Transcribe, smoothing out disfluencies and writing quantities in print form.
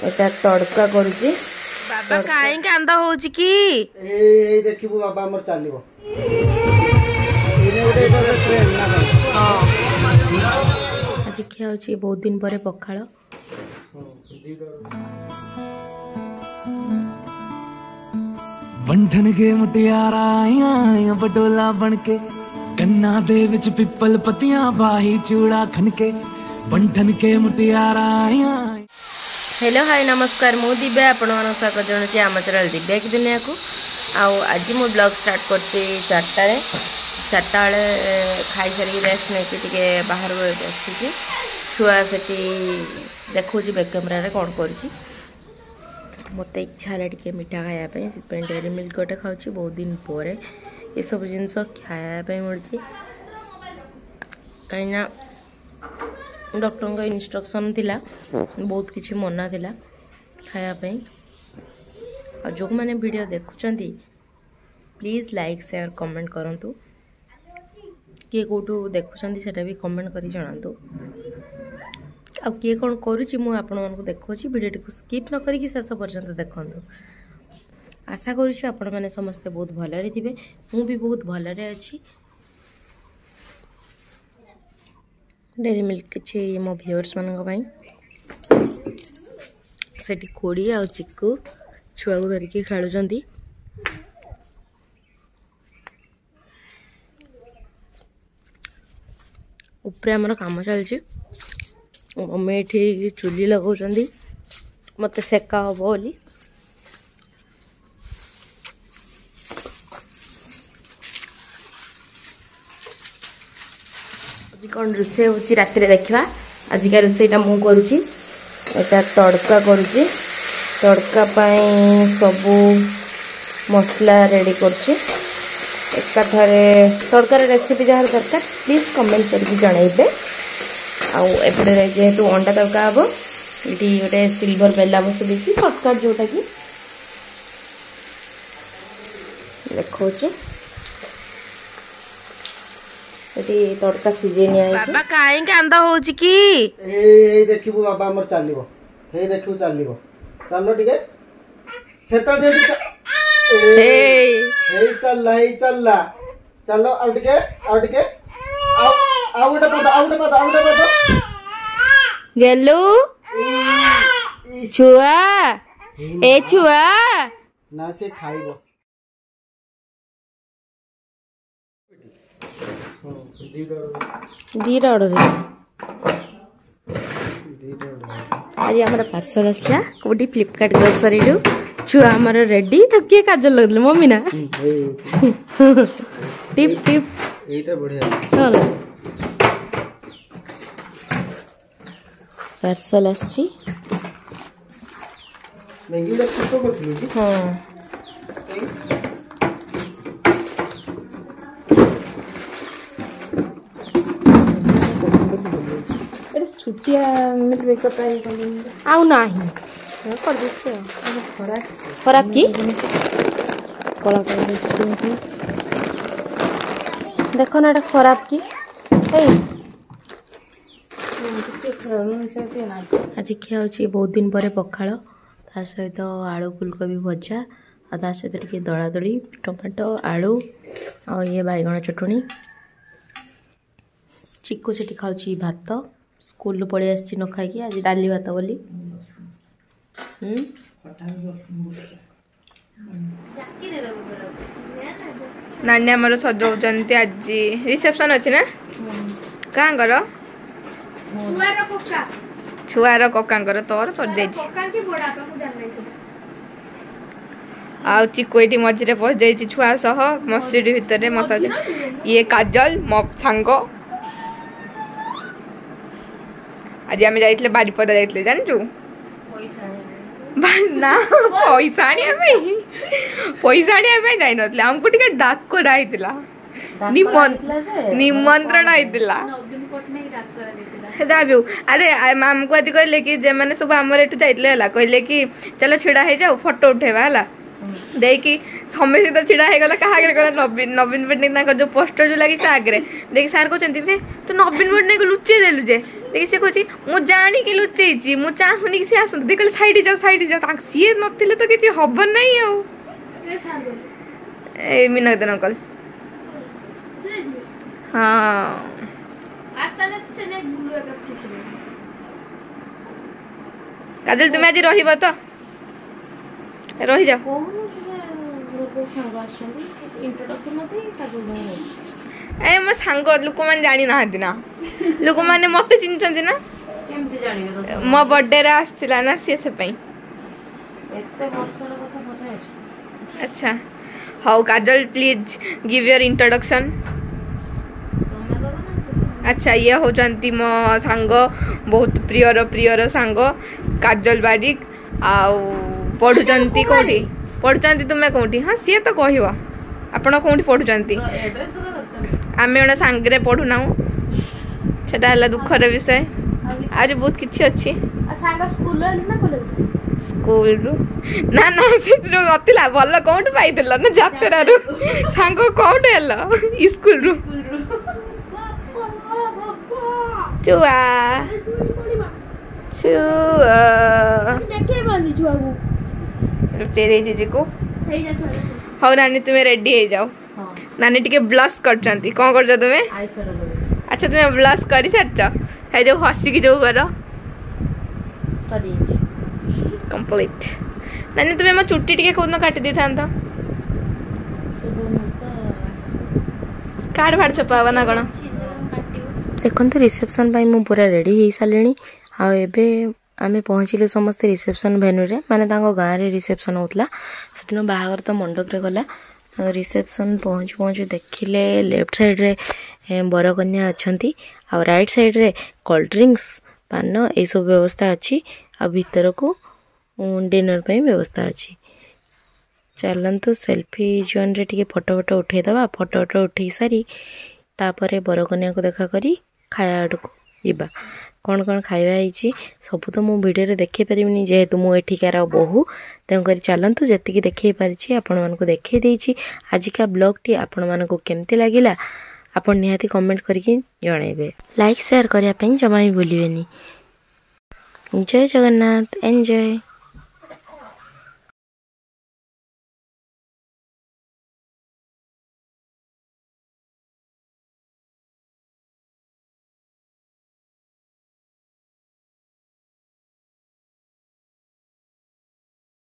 एटा तड़का करूची बाबा काहे कांदा होची की ए देखिबो बाबा हमर चालिबो इने उडे एटा ट्रेन ना हां आज खिया होची बहुत दिन परे पखाळ बंधन के मुटियारा आया बटोला बनके कन्ना दे विच पिपल पतियां बाही चूड़ा खनके बंधन के मुटियारा आया। हेलो हाय नमस्कार मु दिव्या आपण मन स्वागत जणुची आम चैनल दिव्या की दुनिया को आज मु ब्लॉग स्टार्ट करछि 4टा रे 4टा बेले खाई सारी रेस्ट नहीं टिके बाहर बसी छुआ से देखो कैमेरा रे कौन कर मत इच्छा है टे मिठा खायापी से डेयरी मिल्क गोटे खाऊँ बहुत दिन पर ये सब जिनस खायापी मिलूँ कहीं डॉक्टर इंस्ट्रक्शन थिला बहुत किसी मना थिला खायापी और जो मैंने वीडियो देखुंट प्लीज़ लाइक शेयर कमेंट करूँ किए कौटू देखुं से भी कमेंट कर जनातु आ किए कौन करुँची मुझे आपण मानक देखा भिडियो को स्किप न करी शेष पर्यंत देखु आशा करुँच आपण मैंने समस्ते बहुत भलरे थे मु भी बहुत भलरे अच्छी डेयरी मिल्क किसी मो व्यूअर्स मान से खोड़ी आ चिकू छुआ को धरिकी खेलुंट उपरे आमर काम चलती मम्मी ये चुली लगाऊँ मत सेका हम बोली आज कौन रोसे हो रात देखा आजिका रोसईटा मु करुँची एटा तड़का करुँची तड़का सबू मसला रेडी करुँची एकाथरे तड़कार रेसिपी जहाँ दरकार प्लीज कमेंट करके जनइबे आउटे जेहेतु अंडा तड़का हम ये गोटे सिल्वर बेला बस देती सर्टकट जोटा कि देखा तड़का सीझे बाबा काहे कांदा होची की ए देखिबो बाबा हमर चालिबो हे देखिबो चालिबो चलो ठीक है सेतर दे हे चलला चलो आउ ठीक है आउटे पद गेलू छुआ ए छुआ ना से खाइबो दीटा ऑर्डर आज हमारा पार्सल आसला कोटी फ्लिपकार्ट ग्रोसरी रु छुआ हमार रेडी तो किए काजल लगल मम्मी ना टिप टिप एटा बढ़िया चल पार्सल आसी मैगी ला फोटो करथली जी हां एटा छुटिया मिल मेकअप आउ नाही कर देते खराब की कला देखो ना खराब की आज खिया होची बहुत दिन पर पखाड़ ता सहित आलू फुलकोबी भजा आ ता सहित दला दली टमाटो आलू आ ये बैगण चटनी चिक्कू से खाऊँ भात स्कूल पड़े आसी न खाई आज डाली भात बोली नानी आमर सजाऊँ आज रिसेप्शन अच्छी ना कहाँ कर छुआर ककांकर तोर सर आ चिक्कू ये मझे पस जाइए छुआ सह मसुरी भितर मसाज ये काजल मो सांग आज आम जाइए बारिपदा जाइए जानचु ना पैसा आने जाई नथले हमको टिके डाक करा हितला निमंत्रण आइतला दाबू अरे हमको आज कहले कि जे माने सब हमर एटु जाइतले हला कहले कि चलो छिड़ा हे जाओ फोटो उठेबा हला देखी समय तो छिड़ा हो गला कहा आगे कहला नवीन नवीन पट्टनायक जो पोस्टर जो लगी आगे देखी सार कहते भे तू नवीन पट्टनायक लुचे देलु जे देखी से कहछि मु जानी कि लुचेइछि मु चाहुनी कि से आसु देखले साइड जाओ सी नथिले तो किछि हबन नहीं आ ए मीनादन अंकल हाँ काजल तुम्हें आज रहिबो तो रही जाओ ए मो सांग लोक मैंने जानी ना ना लोक मैंने मत चिन्हते ना मो बर्थडे रे आसला ना सी से पई अच्छा how Kajal please give your introduction अच्छा ये होचंती मो सांग बहुत प्रियर सांग काजल बारिक आउ पढ़ुचंती कोठी पढ़ुचंती तुमे कोठी हाँ सी तो कहब आपण कोठी पढ़ुचंती आम जन सांगे पढ़ु ना से दुखर विषय आज बहुत किसी अच्छी स्कूल ना ना से नथिला भल कौट पाई ना जातरा सांग कौट है स्कूल रु चुआ लुचे दे जीजी को हाँ नानी तुम्हें रेडी हो जाओ नानी टिके ब्लश करचंती कौन कर तुम्हें अच्छा तुम्हें ब्लश कर सारी जो हसिकी जो कर कंप्लीट नानी तुम्हें मो चुट्टी टिके कोन काटी दे था कार्ड फाड़ छपावा ना कौन देखते रिसेप्शन पाई मु पूरा रेडी हो सारे आबे आम पहुँचलु समस्ते रिसेप्शन भेन्यू रे माने तांको गाँव रे रिसेप्शन होतला सेदिन बाहागर तो मंडप रे गला रिसेप्शन पहुँचु पहुँचु देखिले लेफ्ट साइड रे बरकन्या अच्छंती आ राइट साइड रे कोल्ड ड्रिंक्स पान ए सब व्यवस्था अच्छी आ भीतर को डिनर पे व्यवस्था अच्छी चलतु सेल्फी जोन रे टिके फोटो उठे दबा फोटो उठे सारी तापरे बरकन्या को देखा करी खाया आड़ को जीवा कौन कौन खाଇବା ହେଇଛି ସବୁ तो मु वीडियो देखी पारिनी जेहेतु मु एठिकार बहु तेणुकर चलतु जी देखी पारिछि आपण मानकु देखी देछि आजिका ब्लॉग टी आपण मानकु केमती लागिला आपण निहाती कमेंट करके जणाइबे लाइक शेयर करिया पई जमा ही भूलिबेनी जय जगन्नाथ एंजॉय।